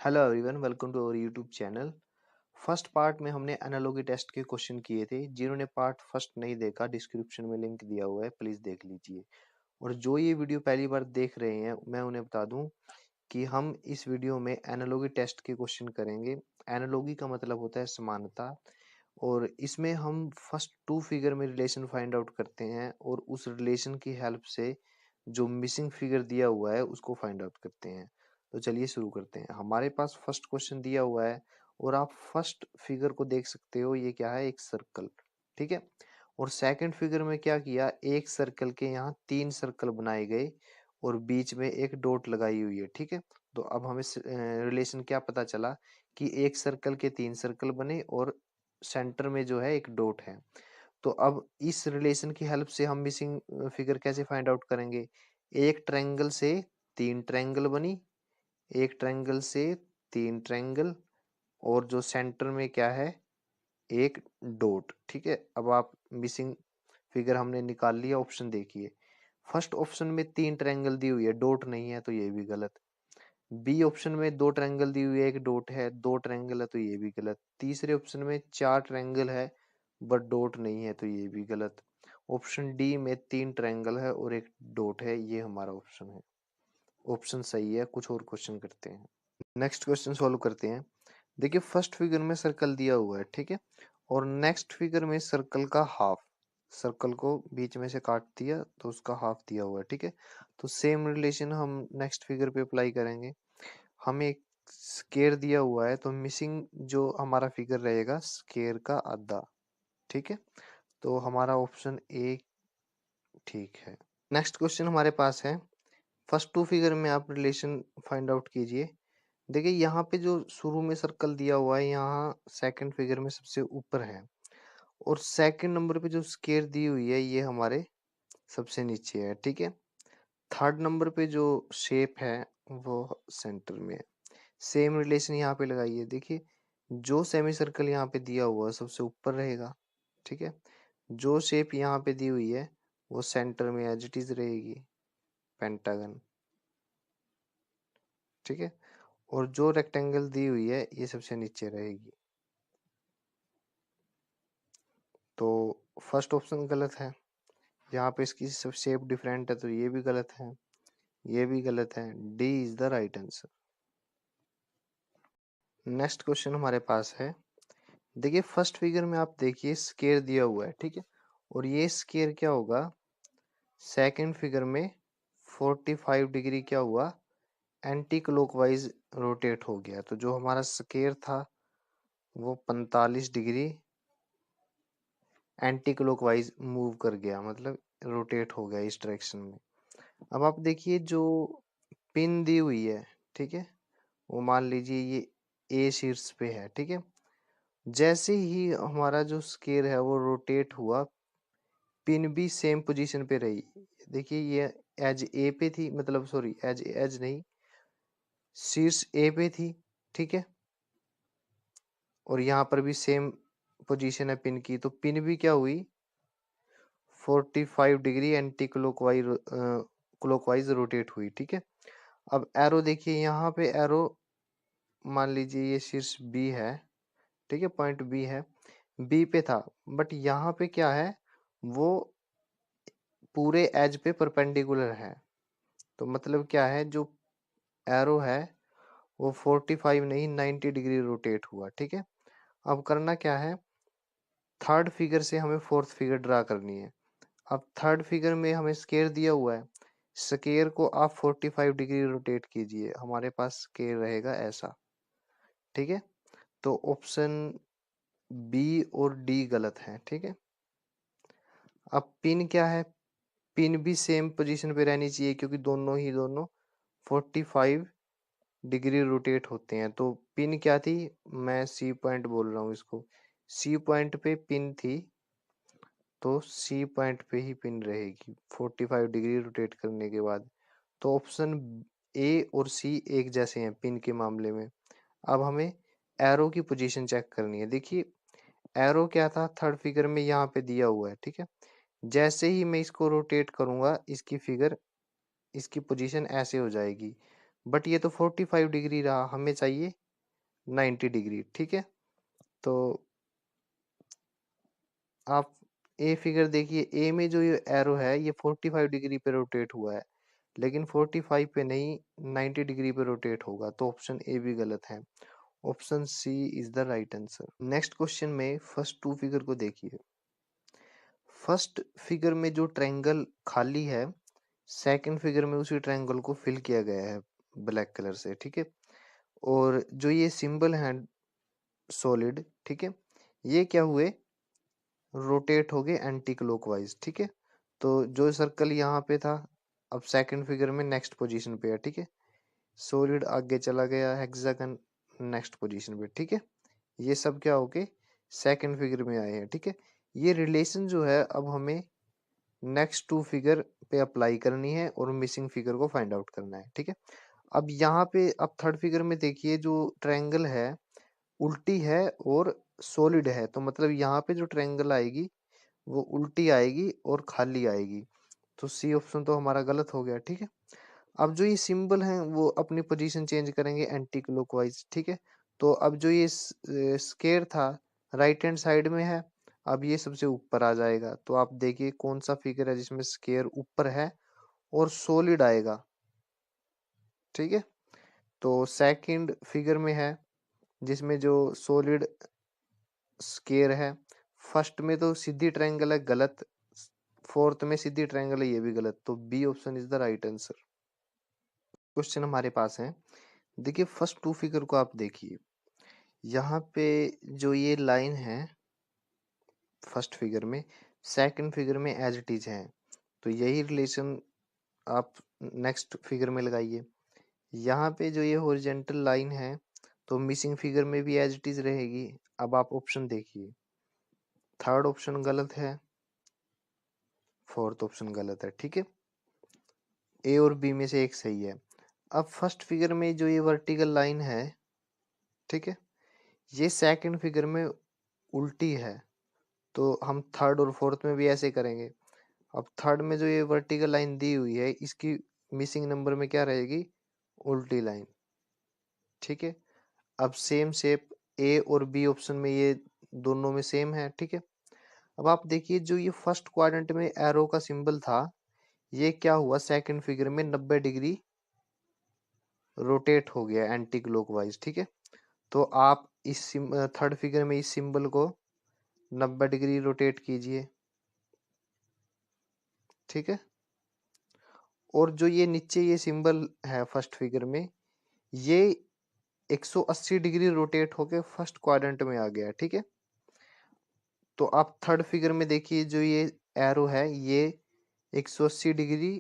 Hello everyone, welcome to our YouTube channel. First part में हमने analogy test के question किए थे। जिन्होंने पार्ट फर्स्ट नहीं देखा, डिस्क्रिप्शन में लिंक दिया हुआ है, प्लीज़ देख लीजिए। और जो ये वीडियो पहली बार देख रहे हैं, मैं उन्हें बता दूं कि हम इस वीडियो में एनालॉगी टेस्ट के क्वेश्चन करेंगे। एनालॉगी का मतलब होता है समानता, और इसमें हम फर्स्ट टू फिगर में रिलेशन फाइंड आउट करते हैं और उस रिलेशन की हेल्प से जो मिसिंग फिगर दिया हुआ है उसको फाइंड आउट करते हैं। तो चलिए शुरू करते हैं। हमारे पास फर्स्ट क्वेश्चन दिया हुआ है और आप फर्स्ट फिगर को देख सकते हो, ये क्या है, एक सर्कल। ठीक है। और सेकंड फिगर में क्या किया, एक सर्कल के यहाँ तीन सर्कल बनाए गए और बीच में एक डॉट लगाई हुई है। ठीक है। तो अब हमें रिलेशन क्या पता चला कि एक सर्कल के तीन सर्कल बने और सेंटर में जो है एक डॉट है। तो अब इस रिलेशन की हेल्प से हम मिसिंग फिगर कैसे फाइंड आउट करेंगे। एक ट्रायंगल से तीन ट्रायंगल बनी, एक ट्रायंगल से तीन ट्रायंगल, और जो सेंटर में क्या है, एक डॉट। ठीक है। अब आप मिसिंग फिगर हमने निकाल लिया। ऑप्शन देखिए, फर्स्ट ऑप्शन में तीन ट्रायंगल दी हुई है, डॉट नहीं है, तो ये भी गलत। बी ऑप्शन में दो ट्रायंगल दी हुई है, एक डॉट है, दो ट्रायंगल है, तो ये भी गलत। तीसरे ऑप्शन में चार ट्रायंगल है बट डॉट नहीं है, तो ये भी गलत। ऑप्शन डी में तीन ट्रायंगल है और एक डॉट है, ये हमारा ऑप्शन है। ऑप्शन सही है। कुछ और क्वेश्चन करते हैं। नेक्स्ट क्वेश्चन सॉल्व करते हैं। देखिए, फर्स्ट फिगर में सर्कल दिया हुआ है, ठीक है, और नेक्स्ट फिगर में सर्कल का हाफ। सर्कल को बीच में से काट दिया तो उसका हाफ दिया हुआ है। ठीक है। तो सेम रिलेशन हम नेक्स्ट फिगर पे अप्लाई करेंगे। हमें एक स्केयर दिया हुआ है, तो मिसिंग जो हमारा फिगर रहेगा, स्केयर का आधा। ठीक है। तो हमारा ऑप्शन ए ठीक है। नेक्स्ट क्वेश्चन हमारे पास है, फर्स्ट टू फिगर में आप रिलेशन फाइंड आउट कीजिए। देखिए, यहाँ पे जो शुरू में सर्कल दिया हुआ है, यहाँ सेकंड फिगर में सबसे ऊपर है, और सेकंड नंबर पे जो स्केयर दी हुई है, ये हमारे सबसे नीचे है। ठीक है। थर्ड नंबर पे जो शेप है वो सेंटर में है। सेम रिलेशन यहाँ पे लगाइए। देखिए, जो सेमी सर्कल यहाँ पे दिया हुआ है सबसे ऊपर रहेगा। ठीक है। जो शेप यहाँ पे दी हुई है वो सेंटर में एज इट इज रहेगी, पेंटागन। ठीक है। और जो रेक्टेंगल दी हुई है ये सबसे नीचे रहेगी। तो फर्स्ट ऑप्शन गलत है। यहाँ पे इसकी सब शेप डिफरेंट है, तो ये भी गलत है, ये भी गलत है। D is the right answer. Next question हमारे पास है। देखिए, फर्स्ट फिगर में आप देखिए स्केयर दिया हुआ है, ठीक है, और ये स्केयर क्या होगा, सेकंड फिगर में 45 डिग्री क्या हुआ, एंटी क्लॉकवाइज रोटेट हो गया। तो जो हमारा स्केयर था वो 45 डिग्री एंटी क्लॉकवाइज मूव कर गया, मतलब रोटेट हो गया इस डायरेक्शन में। अब आप देखिए, जो पिन दी हुई है, ठीक है, वो मान लीजिए ये ए शीर्ष पे है। ठीक है। जैसे ही हमारा जो स्केयर है वो रोटेट हुआ, पिन भी सेम पोजीशन पे रही। देखिए, ये एज ए पे थी, मतलब सॉरी, एज एज नहीं, शीर्ष ए पे थी। ठीक है। और यहाँ पर भी सेम पोजीशन है पिन की, तो पिन भी क्या हुई, 45 degree anti clockwise clockwise rotate हुई। ठीक है। अब एरो देखिए, यहाँ पे एरो मान लीजिए ये शीर्ष बी है, ठीक है, पॉइंट बी है, बी पे था, बट यहाँ पे क्या है, वो पूरे एज पे परपेंडिकुलर है। तो मतलब क्या है, जो एरो है वो 45 नहीं 90 डिग्री रोटेट हुआ। ठीक है। अब करना क्या है, थर्ड फिगर से हमें फोर्थ फिगर ड्रा करनी है। अब थर्ड फिगर में हमें स्केयर दिया हुआ है, स्केयर को आप 45 डिग्री रोटेट कीजिए, हमारे पास स्केयर रहेगा ऐसा। ठीक है। तो ऑप्शन बी और डी गलत है। ठीक है। अब पिन क्या है, पिन भी सेम पोजीशन पे रहनी चाहिए, क्योंकि दोनों 45 डिग्री रोटेट होते हैं। तो पिन क्या थी, मैं सी पॉइंट बोल रहा हूँ इसको, सी पॉइंट पे पिन थी, तो सी पॉइंट पे ही पिन रहेगी 45 डिग्री रोटेट करने के बाद। तो ऑप्शन ए और सी एक जैसे हैं पिन के मामले में। अब हमें एरो की पोजीशन चेक करनी है। देखिए, एरो क्या था, थर्ड फिगर में यहाँ पे दिया हुआ है। ठीक है। जैसे ही मैं इसको रोटेट करूंगा, इसकी फिगर, इसकी पोजीशन ऐसे हो जाएगी। बट ये तो 45 डिग्री रहा, हमें चाहिए 90 डिग्री। ठीक है, तो आप ए फिगर देखिए, ए में जो ये एरो है ये 45 डिग्री पे रोटेट हुआ है, लेकिन 45 पे नहीं 90 डिग्री पे रोटेट होगा, तो ऑप्शन ए भी गलत है। Option C is the right answer. Next question में फर्स्ट टू फिगर को देखिए। फर्स्ट फिगर में जो ट्रायंगल खाली है, सेकंड फिगर में उसी ट्रायंगल को फिल किया गया है ब्लैक कलर से। ठीक है, और जो ये सिंबल है सॉलिड, ठीक है, ये क्या हुए, रोटेट हो गए एंटी क्लॉकवाइज। ठीक है, तो जो सर्कल यहाँ पे था अब सेकंड फिगर में नेक्स्ट पोजीशन पे है। ठीक है, सॉलिड आगे चला गया हेक्सागन नेक्स्ट पोजीशन पे। ठीक है, ये सब क्या हो गए, सेकंड फिगर में आए हैं। ठीक है, ये रिलेशन जो है अब हमें नेक्स्ट टू फिगर पे अप्लाई करनी है और मिसिंग फिगर को फाइंड आउट करना है। ठीक है, अब यहाँ पे अब थर्ड फिगर में देखिए जो ट्रायंगल है उल्टी है और सॉलिड है, तो मतलब यहाँ पे जो ट्रायंगल आएगी वो उल्टी आएगी और खाली आएगी, तो सी ऑप्शन तो हमारा गलत हो गया। ठीक है, अब जो ये सिंबल हैं वो अपनी पोजीशन चेंज करेंगे एंटी क्लॉकवाइज। ठीक है, तो अब जो ये स्केयर था राइट हैंड साइड में है, अब ये सबसे ऊपर आ जाएगा। तो आप देखिए कौन सा फिगर है जिसमें स्केयर ऊपर है और सॉलिड आएगा। ठीक है, तो सेकंड फिगर में है जिसमें जो सॉलिड स्केयर है। फर्स्ट में तो सीधी ट्रायंगल है, गलत। फोर्थ में सीधी ट्रायंगल है, ये भी गलत। तो B option is the right answer. Question हमारे पास है, देखिए फर्स्ट टू फिगर को आप देखिए, यहाँ पे जो ये लाइन है फर्स्ट फिगर में, सेकंड फिगर में एज इट इज है, तो यही रिलेशन आप नेक्स्ट फिगर में लगाइए। यहाँ पे जो ये हॉरिजेंटल लाइन है तो मिसिंग फिगर में भी एज इट इज रहेगी। अब आप ऑप्शन देखिए, थर्ड ऑप्शन गलत है, फोर्थ ऑप्शन गलत है। ठीक है, ए और बी में से एक सही है। अब फर्स्ट फिगर में जो ये वर्टिकल लाइन है, ठीक है, ये सेकंड फिगर में उल्टी है, तो हम थर्ड और फोर्थ में भी ऐसे करेंगे। अब थर्ड में जो ये वर्टिकल लाइन दी हुई है इसकी मिसिंग नंबर में क्या रहेगी, उल्टी लाइन। ठीक है, अब सेम शेप ए और बी ऑप्शन में ये दोनों में सेम है। ठीक है, अब आप देखिए जो ये फर्स्ट क्वाड्रेंट में एरो का सिंबल था ये क्या हुआ, सेकंड फिगर में 90 डिग्री रोटेट हो गया एंटी क्लॉकवाइज। ठीक है, तो आप इस थर्ड फिगर में इस सिंबल को 90 डिग्री रोटेट कीजिए। ठीक है, और जो ये नीचे ये सिंबल है फर्स्ट फिगर में, ये 180 डिग्री रोटेट होके फर्स्ट क्वाड्रेंट में आ गया। ठीक है, तो आप थर्ड फिगर में देखिए जो ये एरो है ये 180 डिग्री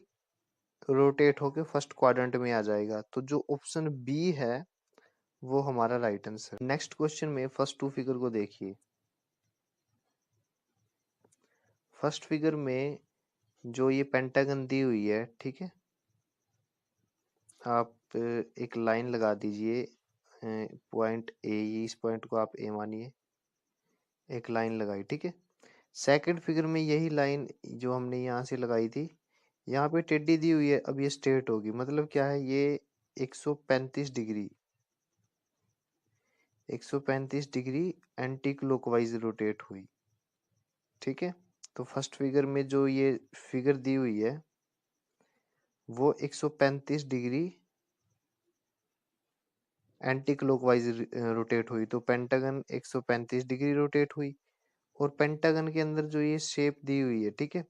रोटेट होके फर्स्ट क्वाड्रेंट में आ जाएगा, तो जो ऑप्शन बी है वो हमारा राइट आंसर। नेक्स्ट क्वेश्चन में फर्स्ट टू फिगर को देखिए। फर्स्ट फिगर में जो ये पेंटागन दी हुई है, ठीक है, आप एक लाइन लगा दीजिए, पॉइंट ए, इस पॉइंट को आप ए मानिए, एक लाइन लगाई। ठीक है, सेकंड फिगर में यही लाइन जो हमने यहाँ से लगाई थी यहाँ पे टेढ़ी दी हुई है, अब ये स्ट्रेट होगी, मतलब क्या है, ये 135 degree 135 degree anti clockwise rotate हुई। ठीक है, तो फर्स्ट फिगर में जो ये फिगर दी हुई है वो 135 डिग्री एंटी क्लॉकवाइज रोटेट हुई, तो पेंटागन 135 डिग्री रोटेट हुई। और पेंटागन के अंदर जो ये शेप दी हुई है, ठीक है,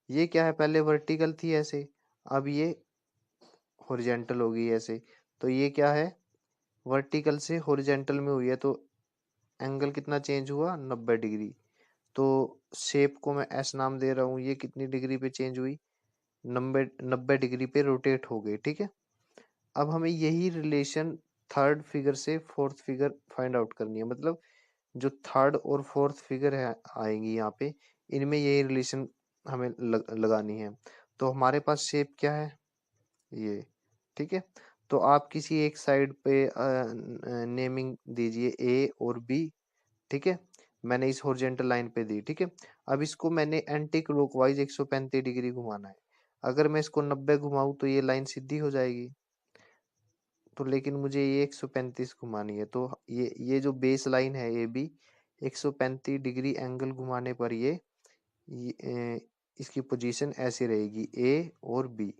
ये क्या है, पहले वर्टिकल थी ऐसे, अब ये हॉरिजेंटल हो गई ऐसे, तो ये क्या है, वर्टिकल से हॉरिजेंटल में हुई है, तो एंगल कितना चेंज हुआ, 90 डिग्री। तो शेप को मैं एस नाम दे रहा हूँ, ये कितनी डिग्री पे चेंज हुई, 90 डिग्री पे रोटेट हो गई। ठीक है, अब हमें यही रिलेशन थर्ड फिगर से फोर्थ फिगर फाइंड आउट करनी है, मतलब जो थर्ड और फोर्थ फिगर है आएंगी यहाँ पे, इनमें यही रिलेशन हमें लगानी है। तो हमारे पास शेप क्या है, ये। ठीक है, तो आप किसी एक साइड पे नेमिंग दीजिए ए और बी। ठीक है, मैंने इस हॉरिजेंटल लाइन पे दी। ठीक है, अब इसको मैंने एंटी क्लॉकवाइज 135 डिग्री घुमाना है, अगर मैं इसको 90 घुमाऊं तो ये लाइन सीधी हो जाएगी। तो लेकिन मुझे ये 135 घुमानी है, तो ये जो बेस लाइन है ए बी, 135 डिग्री एंगल घुमाने पर इसकी पोजीशन ऐसी रहेगी ए और बी।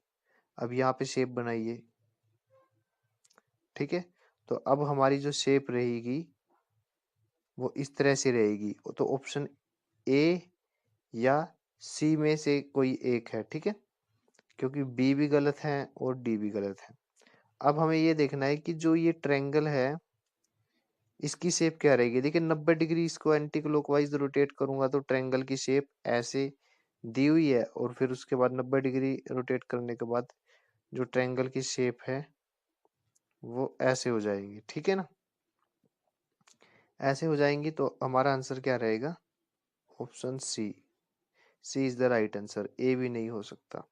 अब यहाँ पे शेप बनाइए, ठीक है। तो अब हमारी जो शेप रहेगी वो इस तरह से रहेगी। तो ऑप्शन ए या सी में से कोई एक है, ठीक है, क्योंकि बी भी गलत है और डी भी गलत है। अब हमें ये देखना है कि जो ये ट्रायंगल है इसकी शेप क्या रहेगी। देखिए 90 डिग्री इसको एंटी क्लॉकवाइज रोटेट करूंगा तो ट्रायंगल की शेप ऐसे दी हुई है, और फिर उसके बाद 90 डिग्री रोटेट करने के बाद जो ट्रायंगल की शेप है वो ऐसे हो जाएगी, ठीक है ना। ऐसे हो जाएंगी तो हमारा आंसर क्या रहेगा, option C. C is the right answer, A भी नहीं हो सकता।